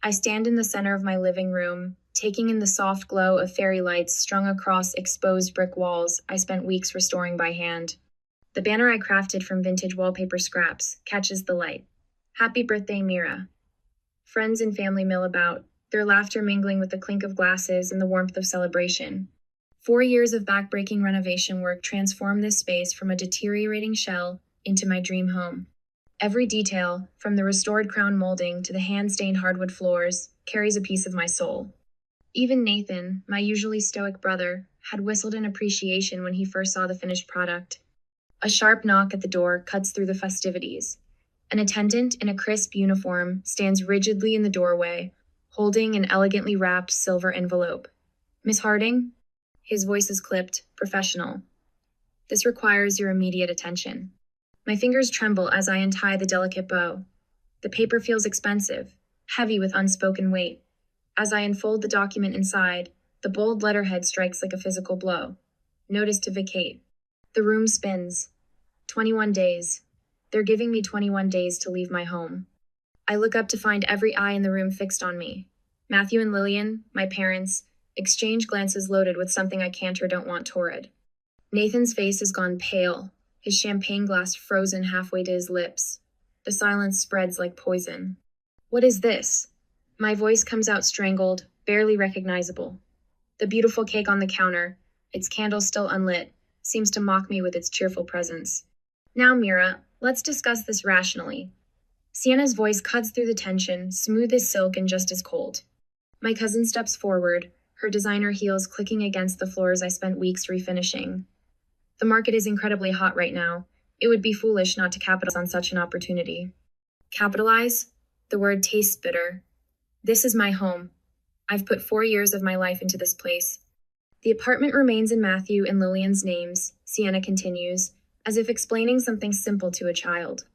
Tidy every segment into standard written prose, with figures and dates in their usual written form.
I stand in the center of my living room, taking in the soft glow of fairy lights strung across exposed brick walls I spent weeks restoring by hand. The banner I crafted from vintage wallpaper scraps catches the light. Happy birthday, Mira. Friends and family mill about, their laughter mingling with the clink of glasses and the warmth of celebration. 4 years of backbreaking renovation work transformed this space from a deteriorating shell into my dream home. Every detail, from the restored crown molding to the hand-stained hardwood floors, carries a piece of my soul. Even Nathan, my usually stoic brother, had whistled in appreciation when he first saw the finished product. A sharp knock at the door cuts through the festivities. An attendant in a crisp uniform stands rigidly in the doorway, holding an elegantly wrapped silver envelope. "Miss Harding?" His voice is clipped, professional. "This requires your immediate attention." My fingers tremble as I untie the delicate bow. The paper feels expensive, heavy with unspoken weight. As I unfold the document inside, the bold letterhead strikes like a physical blow. Notice to vacate. The room spins. 21 days. They're giving me 21 days to leave my home. I look up to find every eye in the room fixed on me. Matthew and Lillian, my parents, exchange glances loaded with something I can't or don't want torrid. Nathan's face has gone pale, his champagne glass frozen halfway to his lips. The silence spreads like poison. "What is this?" My voice comes out strangled, barely recognizable. The beautiful cake on the counter, its candle still unlit, seems to mock me with its cheerful presence. "Now, Mira, let's discuss this rationally." Sienna's voice cuts through the tension, smooth as silk and just as cold. My cousin steps forward, her designer heels clicking against the floors I spent weeks refinishing. "The market is incredibly hot right now. It would be foolish not to capitalize on such an opportunity." Capitalize? The word tastes bitter. This is my home. I've put 4 years of my life into this place. The apartment remains in Matthew and Lillian's names, Sienna continues, as if explaining something simple to a child.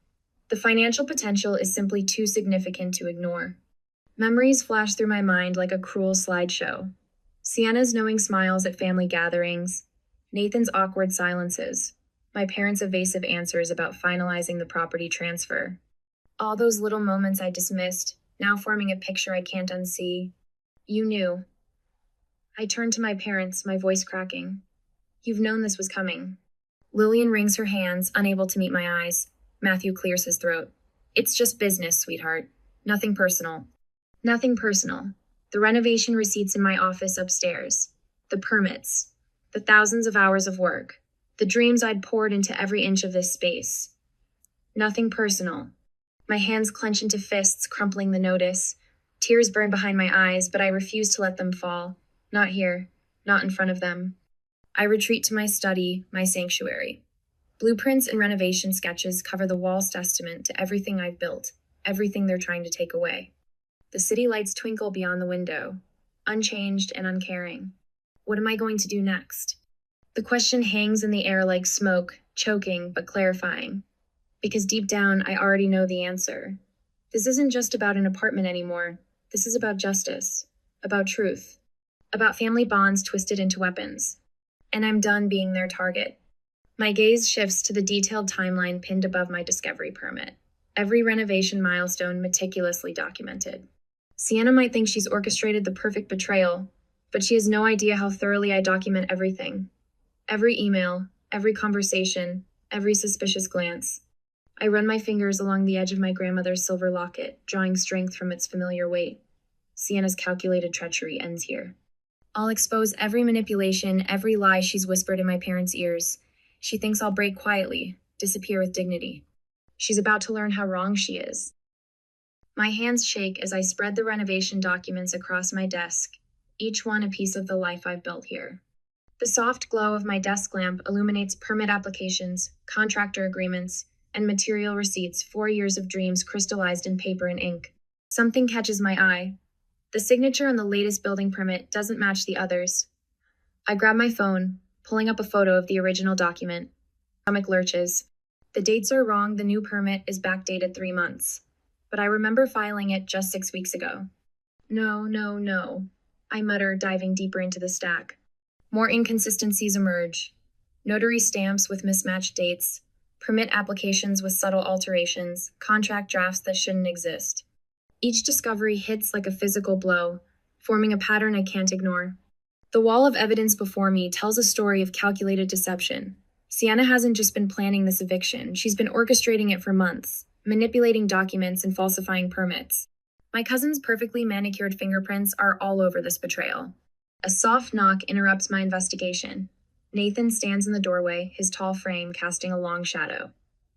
The financial potential is simply too significant to ignore. Memories flash through my mind like a cruel slideshow. Sienna's knowing smiles at family gatherings, Nathan's awkward silences, my parents' evasive answers about finalizing the property transfer. All those little moments I dismissed, now forming a picture I can't unsee. "You knew." I turned to my parents, my voice cracking. "You've known this was coming." Lillian wrings her hands, unable to meet my eyes. Matthew clears his throat. "It's just business, sweetheart. Nothing personal." Nothing personal. The renovation receipts in my office upstairs. The permits. The thousands of hours of work. The dreams I'd poured into every inch of this space. Nothing personal. My hands clench into fists, crumpling the notice. Tears burn behind my eyes, but I refuse to let them fall. Not here. Not in front of them. I retreat to my study, my sanctuary. Blueprints and renovation sketches cover the wall's testament to everything I've built, everything they're trying to take away. The city lights twinkle beyond the window, unchanged and uncaring. What am I going to do next? The question hangs in the air like smoke, choking but clarifying. Because deep down, I already know the answer. This isn't just about an apartment anymore. This is about justice, about truth, about family bonds twisted into weapons. And I'm done being their target. My gaze shifts to the detailed timeline pinned above my discovery permit. Every renovation milestone meticulously documented. Sienna might think she's orchestrated the perfect betrayal, but she has no idea how thoroughly I document everything. Every email, every conversation, every suspicious glance. I run my fingers along the edge of my grandmother's silver locket, drawing strength from its familiar weight. Sienna's calculated treachery ends here. I'll expose every manipulation, every lie she's whispered in my parents' ears. She thinks I'll break quietly, disappear with dignity. She's about to learn how wrong she is. My hands shake as I spread the renovation documents across my desk, each one a piece of the life I've built here. The soft glow of my desk lamp illuminates permit applications, contractor agreements, and material receipts, 4 years of dreams crystallized in paper and ink. Something catches my eye. The signature on the latest building permit doesn't match the others. I grab my phone, pulling up a photo of the original document. Stomach lurches. The dates are wrong, the new permit is backdated 3 months. But I remember filing it just 6 weeks ago. No, I mutter, diving deeper into the stack. More inconsistencies emerge. Notary stamps with mismatched dates, permit applications with subtle alterations, contract drafts that shouldn't exist. Each discovery hits like a physical blow, forming a pattern I can't ignore. The wall of evidence before me tells a story of calculated deception. Sienna hasn't just been planning this eviction, she's been orchestrating it for months, manipulating documents and falsifying permits. My cousin's perfectly manicured fingerprints are all over this betrayal. A soft knock interrupts my investigation. Nathan stands in the doorway, his tall frame casting a long shadow.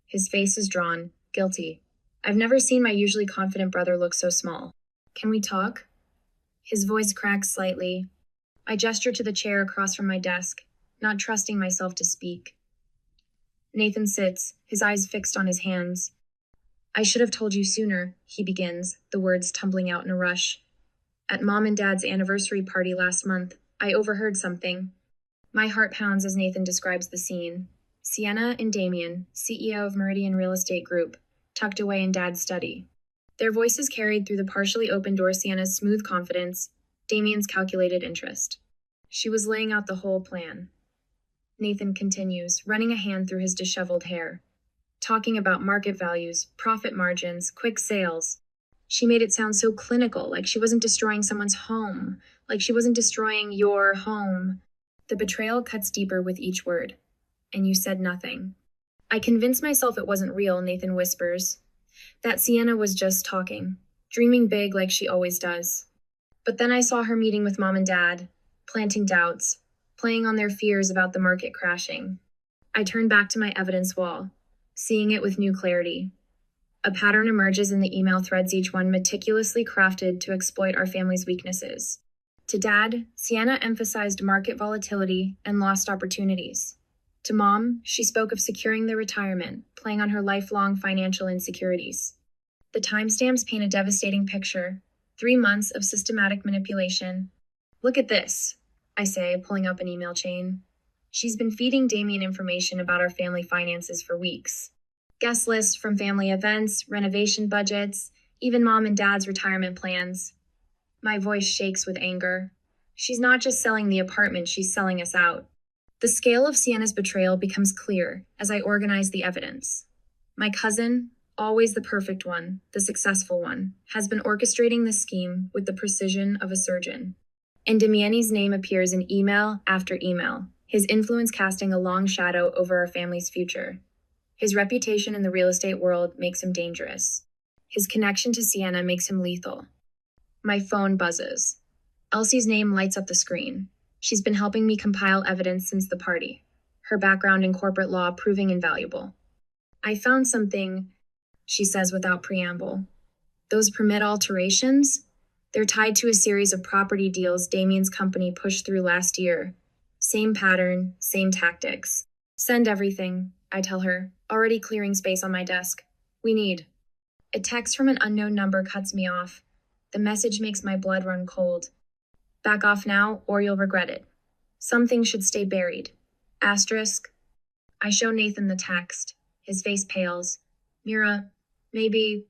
His face is drawn, guilty. I've never seen my usually confident brother look so small. Can we talk? His voice cracks slightly. I gesture to the chair across from my desk, not trusting myself to speak. Nathan sits, his eyes fixed on his hands. I should have told you sooner, he begins, the words tumbling out in a rush. At Mom and Dad's anniversary party last month, I overheard something. My heart pounds as Nathan describes the scene. Sienna and Damien, CEO of Meridian Real Estate Group, tucked away in Dad's study. Their voices carried through the partially open door Sienna's smooth confidence, Damien's calculated interest. She was laying out the whole plan. Nathan continues, running a hand through his disheveled hair. Talking about market values, profit margins, quick sales. She made it sound so clinical, like she wasn't destroying someone's home, like she wasn't destroying your home. The betrayal cuts deeper with each word. And you said nothing. I convinced myself it wasn't real, Nathan whispers. That Sienna was just talking, dreaming big like she always does. But then I saw her meeting with Mom and Dad, planting doubts, playing on their fears about the market crashing. I turned back to my evidence wall, seeing it with new clarity. A pattern emerges in the email threads, each one meticulously crafted to exploit our family's weaknesses. To Dad, Sienna emphasized market volatility and lost opportunities. To Mom, she spoke of securing their retirement, playing on her lifelong financial insecurities. The timestamps paint a devastating picture. 3 months of systematic manipulation. Look at this, I say, pulling up an email chain. She's been feeding Damien information about our family finances for weeks. Guest lists from family events, renovation budgets, even Mom and Dad's retirement plans. My voice shakes with anger. She's not just selling the apartment, she's selling us out. The scale of Sienna's betrayal becomes clear as I organize the evidence. My cousin, always the perfect one, the successful one, has been orchestrating this scheme with the precision of a surgeon. And Damiani's name appears in email after email, his influence casting a long shadow over our family's future. His reputation in the real estate world makes him dangerous. His connection to Sienna makes him lethal. My phone buzzes. Elsie's name lights up the screen. She's been helping me compile evidence since the party, her background in corporate law proving invaluable. I found something, she says without preamble. Those permit alterations? They're tied to a series of property deals Damien's company pushed through last year. Same pattern, same tactics. Send everything, I tell her, already clearing space on my desk. We need. A text from an unknown number cuts me off. The message makes my blood run cold. Back off now, or you'll regret it. Some things should stay buried. Asterisk. I show Nathan the text. His face pales. Mira, maybe.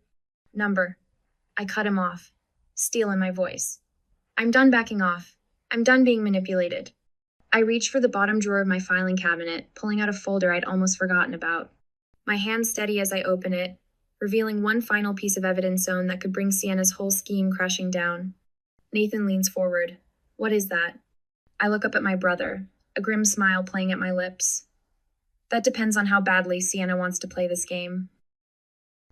Number. I cut him off. Steel in my voice. I'm done backing off. I'm done being manipulated. I reach for the bottom drawer of my filing cabinet, pulling out a folder I'd almost forgotten about. My hand steady as I open it, revealing one final piece of evidence zone that could bring Sienna's whole scheme crashing down. Nathan leans forward. What is that? I look up at my brother, a grim smile playing at my lips. That depends on how badly Sienna wants to play this game.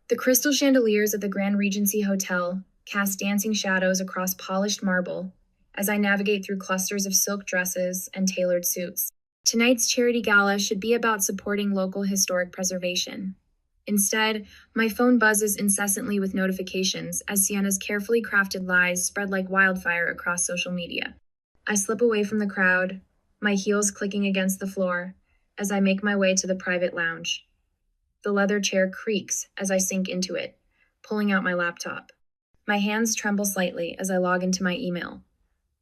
The crystal chandeliers of the Grand Regency Hotel cast dancing shadows across polished marble as I navigate through clusters of silk dresses and tailored suits. Tonight's charity gala should be about supporting local historic preservation. Instead, my phone buzzes incessantly with notifications as Sienna's carefully crafted lies spread like wildfire across social media. I slip away from the crowd, my heels clicking against the floor, as I make my way to the private lounge. The leather chair creaks as I sink into it, pulling out my laptop. My hands tremble slightly as I log into my email,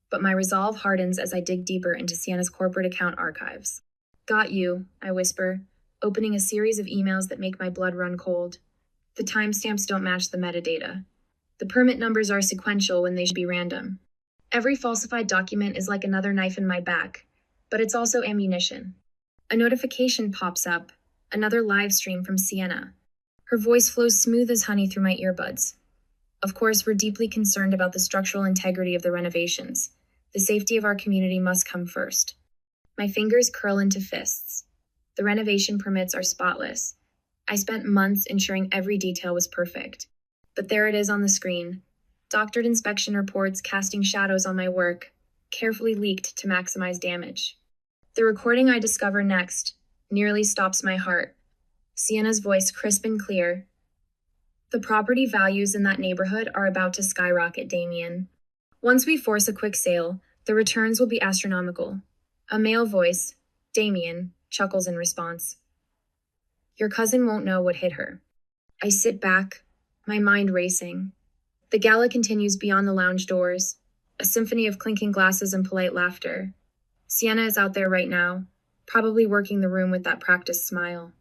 but my resolve hardens as I dig deeper into Sienna's corporate account archives. Got you, I whisper, opening a series of emails that make my blood run cold. The timestamps don't match the metadata. The permit numbers are sequential when they should be random. Every falsified document is like another knife in my back, but it's also ammunition. A notification pops up, another live stream from Sienna. Her voice flows smooth as honey through my earbuds. Of course, we're deeply concerned about the structural integrity of the renovations. The safety of our community must come first. My fingers curl into fists. The renovation permits are spotless. I spent months ensuring every detail was perfect. But there it is on the screen. Doctored inspection reports casting shadows on my work, carefully leaked to maximize damage. The recording I discover next nearly stops my heart. Sienna's voice crisp and clear. The property values in that neighborhood are about to skyrocket, Damien. Once we force a quick sale, the returns will be astronomical. A male voice, Damien, chuckles in response. Your cousin won't know what hit her. I sit back, my mind racing. The gala continues beyond the lounge doors, a symphony of clinking glasses and polite laughter. Sienna is out there right now, probably working the room with that practiced smile.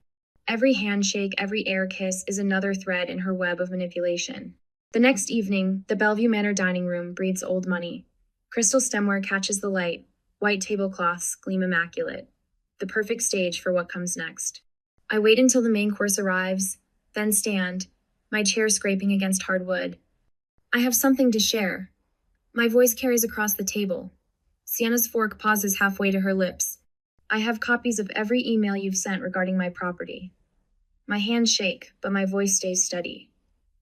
Every handshake, every air kiss is another thread in her web of manipulation. The next evening, the Bellevue Manor dining room breathes old money. Crystal stemware catches the light, white tablecloths gleam immaculate. The perfect stage for what comes next. I wait until the main course arrives, then stand, my chair scraping against hardwood. I have something to share. My voice carries across the table. Sienna's fork pauses halfway to her lips. I have copies of every email you've sent regarding my property. My hands shake, but my voice stays steady,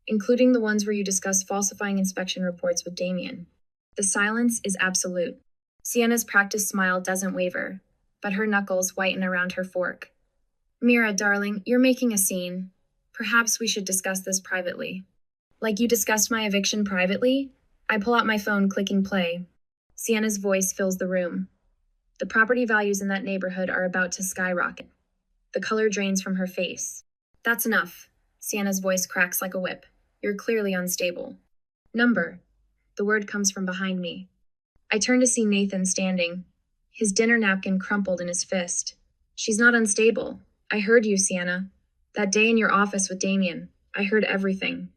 including the ones where you discuss falsifying inspection reports with Damien. The silence is absolute. Sienna's practiced smile doesn't waver, but her knuckles whiten around her fork. Mira, darling, you're making a scene. Perhaps we should discuss this privately. Like you discussed my eviction privately? I pull out my phone, clicking play. Sienna's voice fills the room. The property values in that neighborhood are about to skyrocket. The color drains from her face. That's enough. Sienna's voice cracks like a whip. You're clearly unstable. Number. The word comes from behind me. I turn to see Nathan standing, his dinner napkin crumpled in his fist. She's not unstable. I heard you, Sienna. That day in your office with Damien. I heard everything.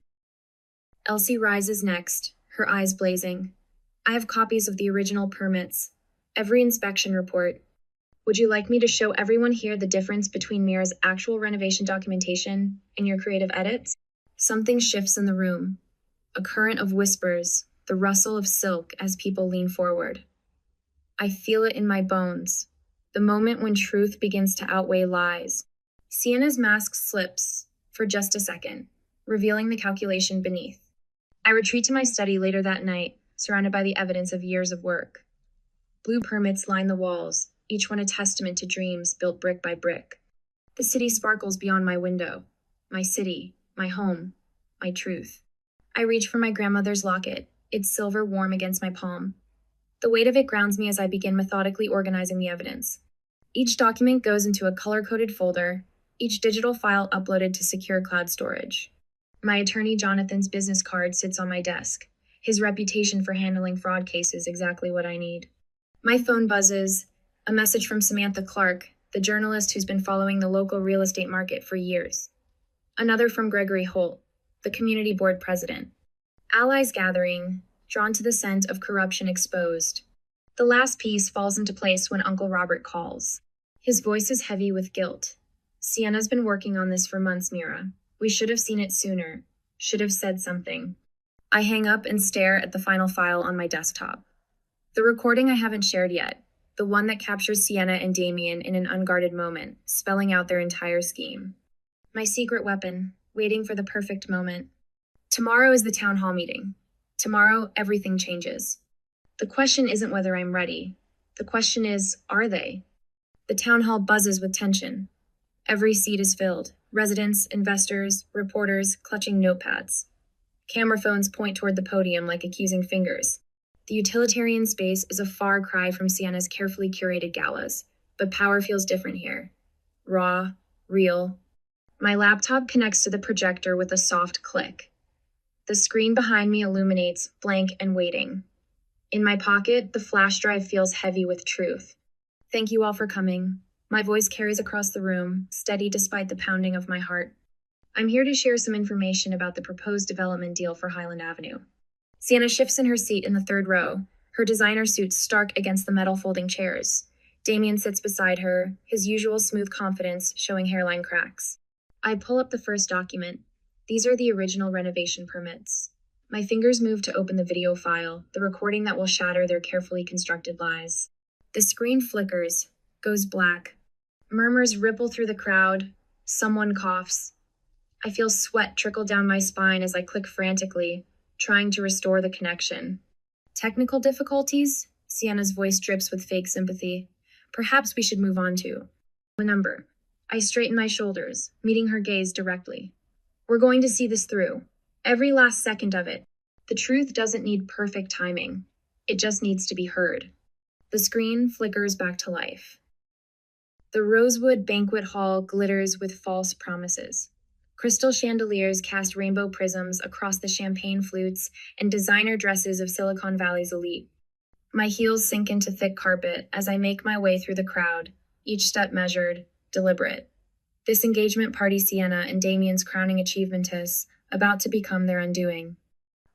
Elsie rises next, her eyes blazing. I have copies of the original permits, every inspection report. Would you like me to show everyone here the difference between Mira's actual renovation documentation and your creative edits? Something shifts in the room. A current of whispers, the rustle of silk as people lean forward. I feel it in my bones, the moment when truth begins to outweigh lies. Sienna's mask slips for just a second, revealing the calculation beneath. I retreat to my study later that night, surrounded by the evidence of years of work. Blue permits line the walls, each one a testament to dreams built brick by brick. The city sparkles beyond my window. My city, my home, my truth. I reach for my grandmother's locket, its silver warm against my palm. The weight of it grounds me as I begin methodically organizing the evidence. Each document goes into a color-coded folder, each digital file uploaded to secure cloud storage. My attorney Jonathan's business card sits on my desk, his reputation for handling fraud cases exactly what I need. My phone buzzes, a message from Samantha Clark, the journalist who's been following the local real estate market for years. Another from Gregory Holt, the community board president. Allies gathering, drawn to the scent of corruption exposed. The last piece falls into place when Uncle Robert calls. His voice is heavy with guilt. Sienna's been working on this for months, Mira. We should have seen it sooner. Should have said something. I hang up and stare at the final file on my desktop. The recording I haven't shared yet, the one that captures Sienna and Damien in an unguarded moment, spelling out their entire scheme. My secret weapon, waiting for the perfect moment. Tomorrow is the town hall meeting. Tomorrow, everything changes. The question isn't whether I'm ready. The question is, are they? The town hall buzzes with tension. Every seat is filled. Residents, investors, reporters clutching notepads. Camera phones point toward the podium like accusing fingers. The utilitarian space is a far cry from Sienna's carefully curated galas, but power feels different here. Raw, real. My laptop connects to the projector with a soft click. The screen behind me illuminates, blank and waiting. In my pocket, the flash drive feels heavy with truth. Thank you all for coming. My voice carries across the room, steady despite the pounding of my heart. I'm here to share some information about the proposed development deal for Highland Avenue. Sienna shifts in her seat in the third row, her designer suit stark against the metal folding chairs. Damien sits beside her, his usual smooth confidence showing hairline cracks. I pull up the first document. These are the original renovation permits. My fingers move to open the video file, the recording that will shatter their carefully constructed lies. The screen flickers, goes black. Murmurs ripple through the crowd. Someone coughs. I feel sweat trickle down my spine as I click frantically, trying to restore the connection. Technical difficulties? Sienna's voice drips with fake sympathy. Perhaps we should move on to the number. I straighten my shoulders, meeting her gaze directly. We're going to see this through. Every last second of it. The truth doesn't need perfect timing. It just needs to be heard. The screen flickers back to life. The Rosewood banquet hall glitters with false promises. Crystal chandeliers cast rainbow prisms across the champagne flutes and designer dresses of Silicon Valley's elite. My heels sink into thick carpet as I make my way through the crowd, each step measured, deliberate. This engagement party Sienna and Damien's crowning achievement is about to become their undoing.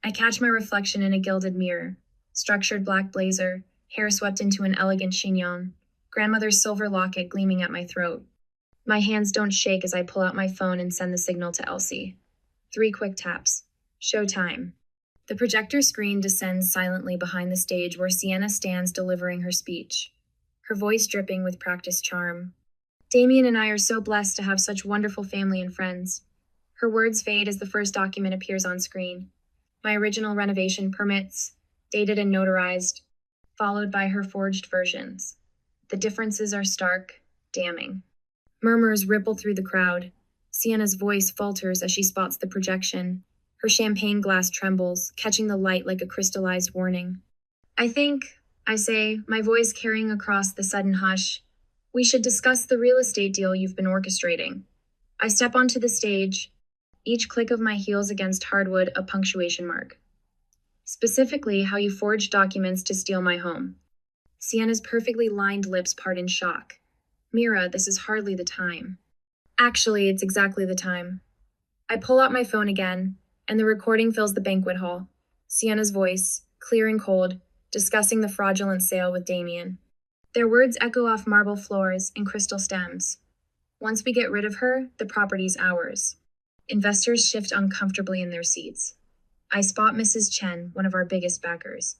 I catch my reflection in a gilded mirror, structured black blazer, hair swept into an elegant chignon, grandmother's silver locket gleaming at my throat. My hands don't shake as I pull out my phone and send the signal to Elsie. 3 quick taps. Showtime. The projector screen descends silently behind the stage where Sienna stands delivering her speech, her voice dripping with practiced charm. Damien and I are so blessed to have such wonderful family and friends. Her words fade as the first document appears on screen. My original renovation permits, dated and notarized, followed by her forged versions. The differences are stark, damning. Murmurs ripple through the crowd. Sienna's voice falters as she spots the projection. Her champagne glass trembles, catching the light like a crystallized warning. I say, my voice carrying across the sudden hush, we should discuss the real estate deal you've been orchestrating. I step onto the stage, each click of my heels against hardwood a punctuation mark. Specifically, how you forged documents to steal my home. Sienna's perfectly lined lips part in shock. Mira, this is hardly the time. Actually, it's exactly the time. I pull out my phone again, and the recording fills the banquet hall. Sienna's voice, clear and cold, discussing the fraudulent sale with Damien. Their words echo off marble floors and crystal stems. Once we get rid of her, the property's ours. Investors shift uncomfortably in their seats. I spot Mrs. Chen, one of our biggest backers,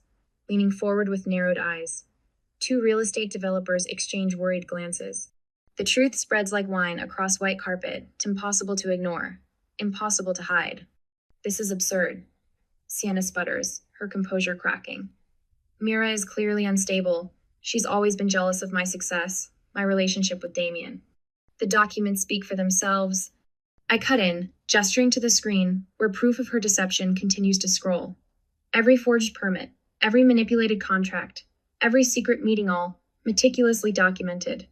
leaning forward with narrowed eyes. 2 real estate developers exchange worried glances. The truth spreads like wine across white carpet. It's impossible to ignore, impossible to hide. This is absurd. Sienna sputters, her composure cracking. Mira is clearly unstable. She's always been jealous of my success, my relationship with Damien. The documents speak for themselves. I cut in, gesturing to the screen, where proof of her deception continues to scroll. Every forged permit, every manipulated contract, every secret meeting, all meticulously documented.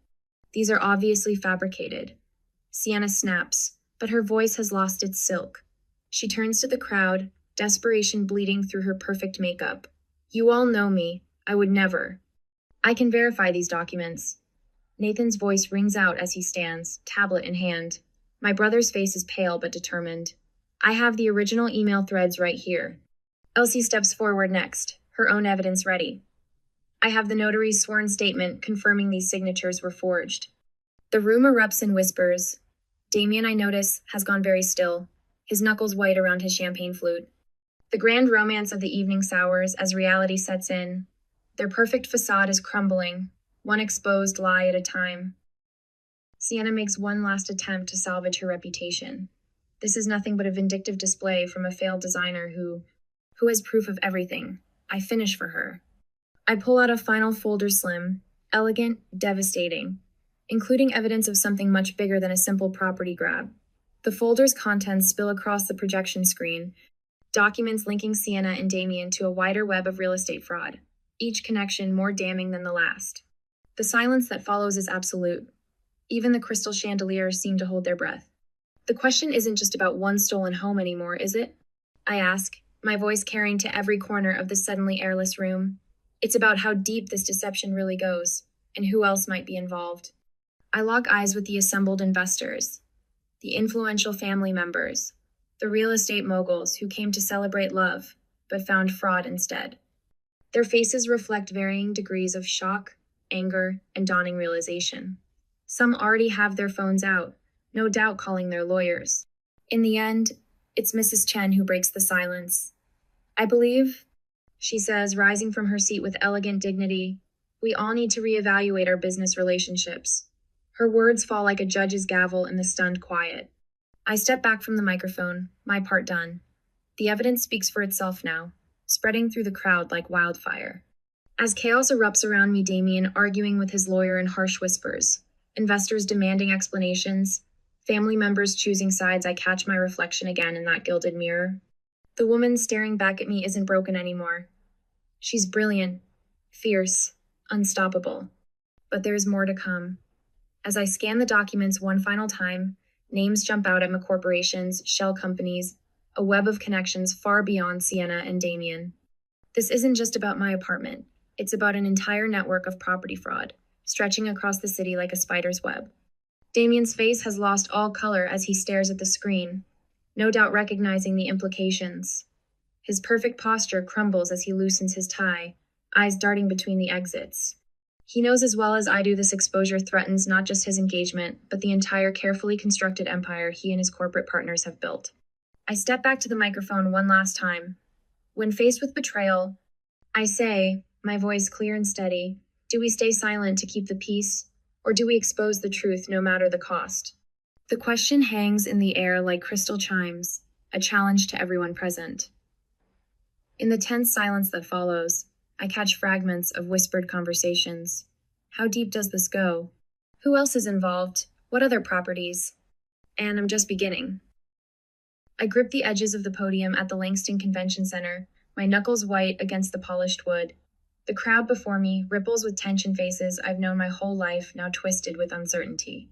These are obviously fabricated. Sienna snaps, but her voice has lost its silk. She turns to the crowd, desperation bleeding through her perfect makeup. You all know me. I would never. I can verify these documents. Nathan's voice rings out as he stands, tablet in hand. My brother's face is pale but determined. I have the original email threads right here. Elsie steps forward next, her own evidence ready. I have the notary's sworn statement confirming these signatures were forged. The room erupts in whispers. Damien, I notice, has gone very still, his knuckles white around his champagne flute. The grand romance of the evening sours as reality sets in. Their perfect facade is crumbling, one exposed lie at a time. Sienna makes one last attempt to salvage her reputation. This is nothing but a vindictive display from a failed designer who has proof of everything. I finish for her. I pull out a final folder slim, elegant, devastating, including evidence of something much bigger than a simple property grab. The folder's contents spill across the projection screen, documents linking Sienna and Damien to a wider web of real estate fraud, each connection more damning than the last. The silence that follows is absolute. Even the crystal chandeliers seem to hold their breath. The question isn't just about one stolen home anymore, is it? I ask, my voice carrying to every corner of the suddenly airless room. It's about how deep this deception really goes, and who else might be involved. I lock eyes with the assembled investors, the influential family members, the real estate moguls who came to celebrate love, but found fraud instead. Their faces reflect varying degrees of shock, anger, and dawning realization. Some already have their phones out, no doubt calling their lawyers. In the end, it's Mrs. Chen who breaks the silence. I believe, she says, rising from her seat with elegant dignity, we all need to reevaluate our business relationships. Her words fall like a judge's gavel in the stunned quiet. I step back from the microphone, my part done. The evidence speaks for itself now, spreading through the crowd like wildfire. As chaos erupts around me, Damien arguing with his lawyer in harsh whispers, investors demanding explanations, family members choosing sides, I catch my reflection again in that gilded mirror. The woman staring back at me isn't broken anymore. She's brilliant, fierce, unstoppable. But there's more to come. As I scan the documents one final time, names jump out at my corporations, shell companies, a web of connections far beyond Sienna and Damien. This isn't just about my apartment. It's about an entire network of property fraud, stretching across the city like a spider's web. Damien's face has lost all color as he stares at the screen, no doubt recognizing the implications. His perfect posture crumbles as he loosens his tie, eyes darting between the exits. He knows as well as I do this exposure threatens not just his engagement, but the entire carefully constructed empire he and his corporate partners have built. I step back to the microphone one last time. When faced with betrayal, I say, my voice clear and steady, do we stay silent to keep the peace, or do we expose the truth no matter the cost? The question hangs in the air like crystal chimes, a challenge to everyone present. In the tense silence that follows, I catch fragments of whispered conversations. How deep does this go? Who else is involved? What other properties? And I'm just beginning. I grip the edges of the podium at the Langston Convention Center, my knuckles white against the polished wood. The crowd before me ripples with tension faces I've known my whole life, now twisted with uncertainty.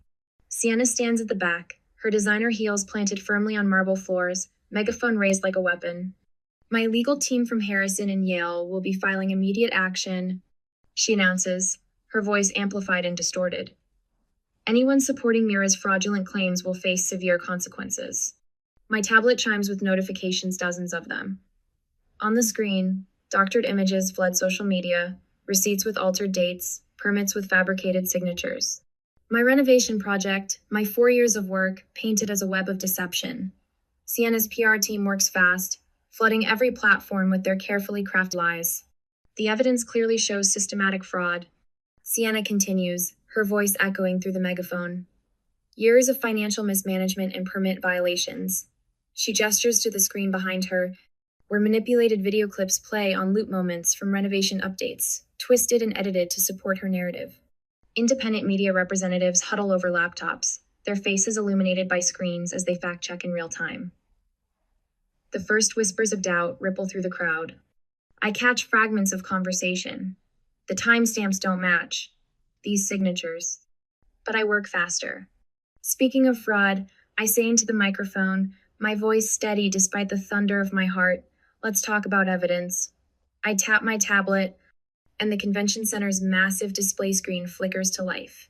Sienna stands at the back, her designer heels planted firmly on marble floors, megaphone raised like a weapon. My legal team from Harrison and Yale will be filing immediate action, she announces, her voice amplified and distorted. Anyone supporting Mira's fraudulent claims will face severe consequences. My tablet chimes with notifications, dozens of them. On the screen, doctored images flood social media, receipts with altered dates, permits with fabricated signatures. My renovation project, my 4 years of work, painted as a web of deception. Sienna's PR team works fast, flooding every platform with their carefully crafted lies. The evidence clearly shows systematic fraud. Sienna continues, her voice echoing through the megaphone. Years of financial mismanagement and permit violations. She gestures to the screen behind her, where manipulated video clips play on loop moments from renovation updates, twisted and edited to support her narrative. Independent media representatives huddle over laptops, their faces illuminated by screens as they fact-check in real time. The first whispers of doubt ripple through the crowd. I catch fragments of conversation. The timestamps don't match. These signatures. But I work faster. Speaking of fraud, I say into the microphone, my voice steady despite the thunder of my heart, let's talk about evidence. I tap my tablet, and the convention center's massive display screen flickers to life.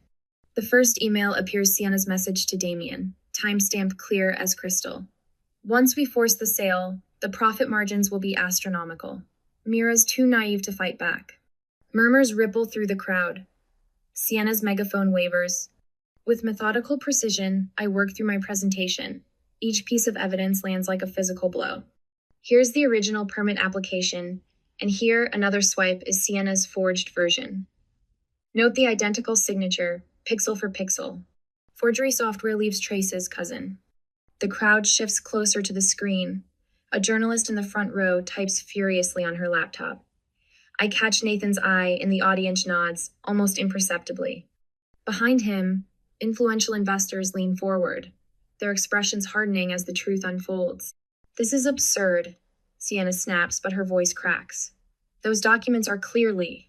The first email appears Sienna's message to Damien, timestamped clear as crystal. Once we force the sale, the profit margins will be astronomical. Mira's too naive to fight back. Murmurs ripple through the crowd. Sienna's megaphone wavers. With methodical precision, I work through my presentation. Each piece of evidence lands like a physical blow. Here's the original permit application, and here another swipe is Sienna's forged version. Note the identical signature, pixel for pixel. Forgery software leaves traces, cousin. The crowd shifts closer to the screen. A journalist in the front row types furiously on her laptop. I catch Nathan's eye and the audience nods, almost imperceptibly. Behind him, influential investors lean forward, their expressions hardening as the truth unfolds. This is absurd, Sienna snaps, but her voice cracks. Those documents are clearly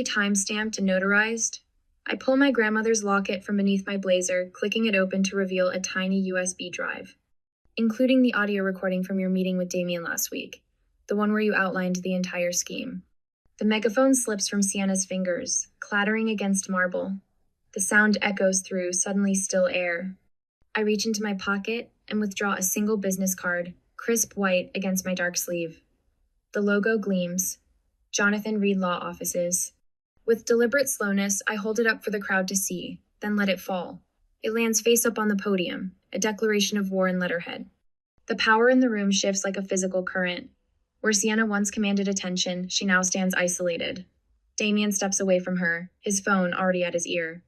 time-stamped and notarized. I pull my grandmother's locket from beneath my blazer, clicking it open to reveal a tiny USB drive, including the audio recording from your meeting with Damien last week, the one where you outlined the entire scheme. The megaphone slips from Sienna's fingers, clattering against marble. The sound echoes through suddenly still air. I reach into my pocket and withdraw a single business card, crisp white against my dark sleeve. The logo gleams. Jonathan Reed Law Offices. With deliberate slowness, I hold it up for the crowd to see, then let it fall. It lands face up on the podium, a declaration of war in letterhead. The power in the room shifts like a physical current. Where Sienna once commanded attention, she now stands isolated. Damien steps away from her, his phone already at his ear.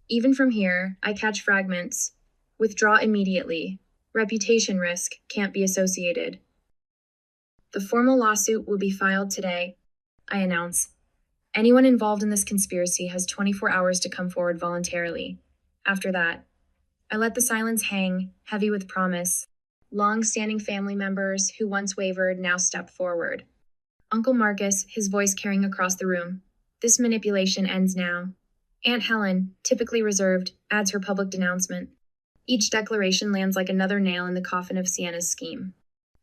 Even from here, I catch fragments. Withdraw immediately. Reputation risk can't be associated. The formal lawsuit will be filed today, I announce. Anyone involved in this conspiracy has 24 hours to come forward voluntarily. After that, I let the silence hang, heavy with promise. Long-standing family members who once wavered now step forward. Uncle Marcus, his voice carrying across the room. This manipulation ends now. Aunt Helen, typically reserved, adds her public denouncement. Each declaration lands like another nail in the coffin of Sienna's scheme.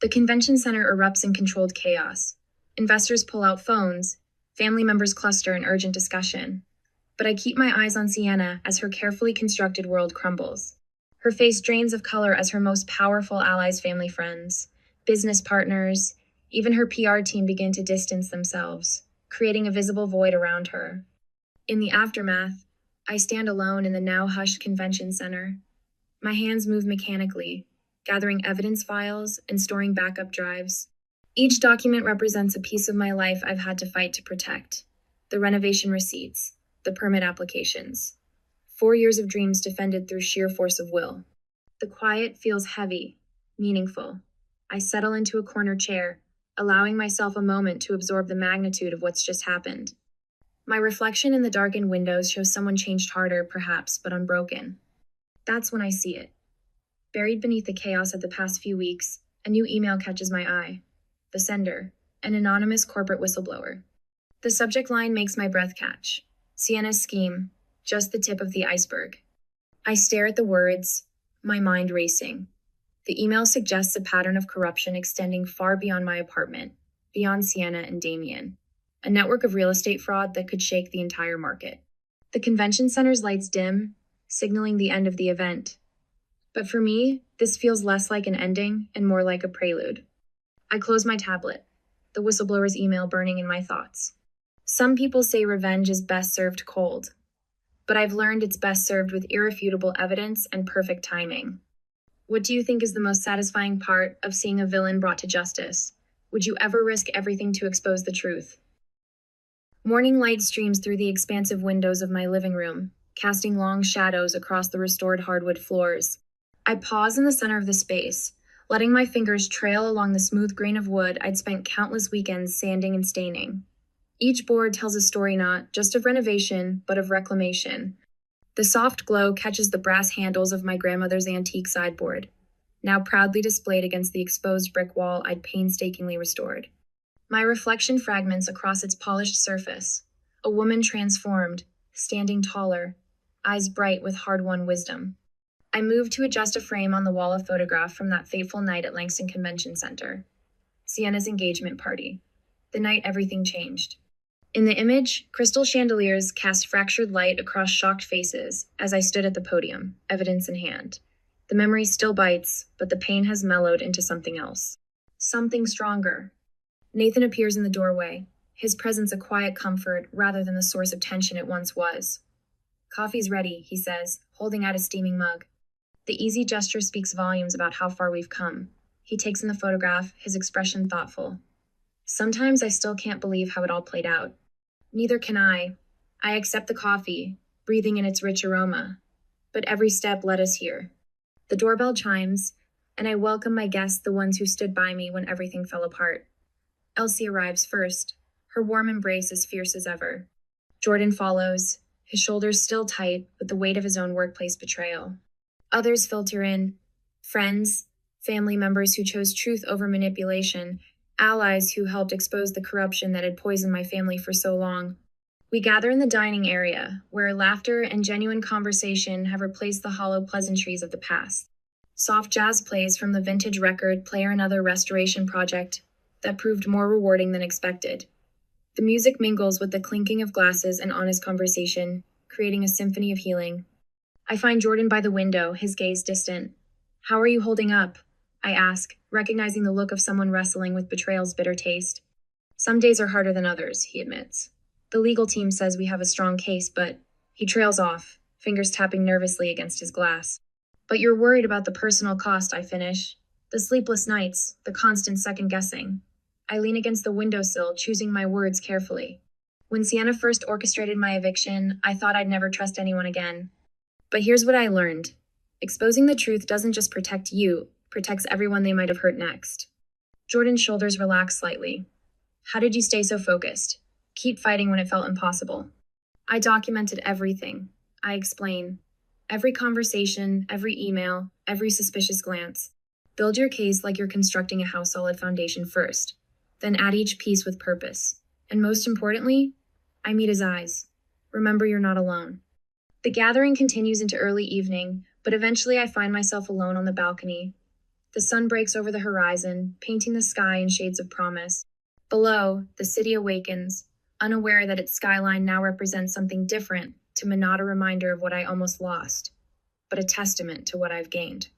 The convention center erupts in controlled chaos. Investors pull out phones. Family members cluster in urgent discussion. But I keep my eyes on Sienna as her carefully constructed world crumbles. Her face drains of color as her most powerful allies, family friends, business partners, even her PR team begin to distance themselves, creating a visible void around her. In the aftermath, I stand alone in the now hushed convention center. My hands move mechanically, gathering evidence files and storing backup drives. Each document represents a piece of my life I've had to fight to protect. The renovation receipts, the permit applications. 4 years of dreams defended through sheer force of will. The quiet feels heavy, meaningful. I settle into a corner chair, allowing myself a moment to absorb the magnitude of what's just happened. My reflection in the darkened windows shows someone changed harder, perhaps, but unbroken. That's when I see it. Buried beneath the chaos of the past few weeks, a new email catches my eye. The sender, an anonymous corporate whistleblower. The subject line makes my breath catch. Sienna's scheme, just the tip of the iceberg. I stare at the words, my mind racing. The email suggests a pattern of corruption extending far beyond my apartment, beyond Sienna and Damien. A network of real estate fraud that could shake the entire market. The convention center's lights dim, signaling the end of the event. But for me, this feels less like an ending and more like a prelude. I close my tablet, the whistleblower's email burning in my thoughts. Some people say revenge is best served cold, but I've learned it's best served with irrefutable evidence and perfect timing. What do you think is the most satisfying part of seeing a villain brought to justice? Would you ever risk everything to expose the truth? Morning light streams through the expansive windows of my living room, casting long shadows across the restored hardwood floors. I pause in the center of the space, letting my fingers trail along the smooth grain of wood I'd spent countless weekends sanding and staining. Each board tells a story not just of renovation, but of reclamation. The soft glow catches the brass handles of my grandmother's antique sideboard, now proudly displayed against the exposed brick wall I'd painstakingly restored. My reflection fragments across its polished surface, a woman transformed, standing taller, eyes bright with hard-won wisdom. I move to adjust a frame on the wall, a photograph from that fateful night at Langston Convention Center. Sienna's engagement party. The night everything changed. In the image, crystal chandeliers cast fractured light across shocked faces as I stood at the podium, evidence in hand. The memory still bites, but the pain has mellowed into something else. Something stronger. Nathan appears in the doorway, his presence a quiet comfort rather than the source of tension it once was. Coffee's ready, he says, holding out a steaming mug. The easy gesture speaks volumes about how far we've come. He takes in the photograph, his expression thoughtful. Sometimes I still can't believe how it all played out. Neither can I. I accept the coffee, breathing in its rich aroma. But every step led us here. The doorbell chimes, and I welcome my guests, the ones who stood by me when everything fell apart. Elsie arrives first, her warm embrace as fierce as ever. Jordan follows, his shoulders still tight with the weight of his own workplace betrayal. Others filter in, friends, family members who chose truth over manipulation, allies who helped expose the corruption that had poisoned my family for so long. We gather in the dining area, where laughter and genuine conversation have replaced the hollow pleasantries of the past. Soft jazz plays from the vintage record player, another restoration project that proved more rewarding than expected. The music mingles with the clinking of glasses and honest conversation, creating a symphony of healing. I find Jordan by the window, his gaze distant. How are you holding up? I ask, recognizing the look of someone wrestling with betrayal's bitter taste. Some days are harder than others, he admits. The legal team says we have a strong case, but he trails off, fingers tapping nervously against his glass. But you're worried about the personal cost, I finish. The sleepless nights, the constant second-guessing. I lean against the windowsill, choosing my words carefully. When Sienna first orchestrated my eviction, I thought I'd never trust anyone again. But here's what I learned. Exposing the truth doesn't just protect you, it protects everyone they might have hurt next. Jordan's shoulders relaxed slightly. How did you stay so focused? Keep fighting when it felt impossible. I documented everything. I explain. Every conversation, every email, every suspicious glance. Build your case like you're constructing a house solid foundation first. Then add each piece with purpose. And most importantly, I meet his eyes. Remember, you're not alone. The gathering continues into early evening, but eventually I find myself alone on the balcony. The sun breaks over the horizon, painting the sky in shades of promise. Below, the city awakens, unaware that its skyline now represents something different, to me not a reminder of what I almost lost, but a testament to what I've gained.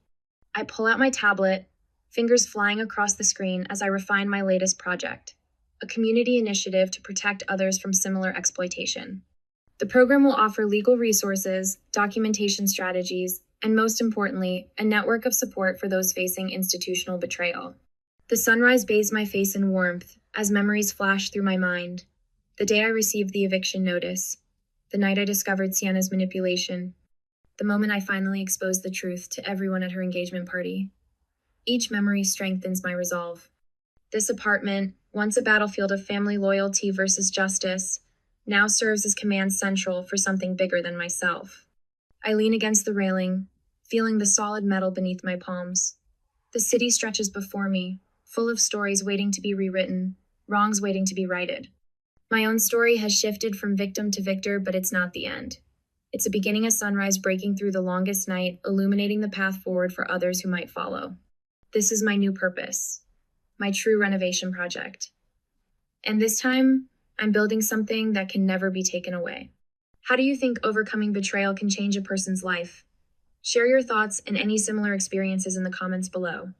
I pull out my tablet, fingers flying across the screen as I refine my latest project, a community initiative to protect others from similar exploitation. The program will offer legal resources, documentation strategies, and most importantly, a network of support for those facing institutional betrayal. The sunrise bathes my face in warmth as memories flash through my mind. The day I received the eviction notice, the night I discovered Sienna's manipulation, the moment I finally exposed the truth to everyone at her engagement party. Each memory strengthens my resolve. This apartment, once a battlefield of family loyalty versus justice, now serves as command central for something bigger than myself. I lean against the railing, feeling the solid metal beneath my palms. The city stretches before me, full of stories waiting to be rewritten, wrongs waiting to be righted. My own story has shifted from victim to victor, but it's not the end. It's a beginning of sunrise breaking through the longest night, illuminating the path forward for others who might follow. This is my new purpose, my true renovation project. And this time, I'm building something that can never be taken away. How do you think overcoming betrayal can change a person's life? Share your thoughts and any similar experiences in the comments below.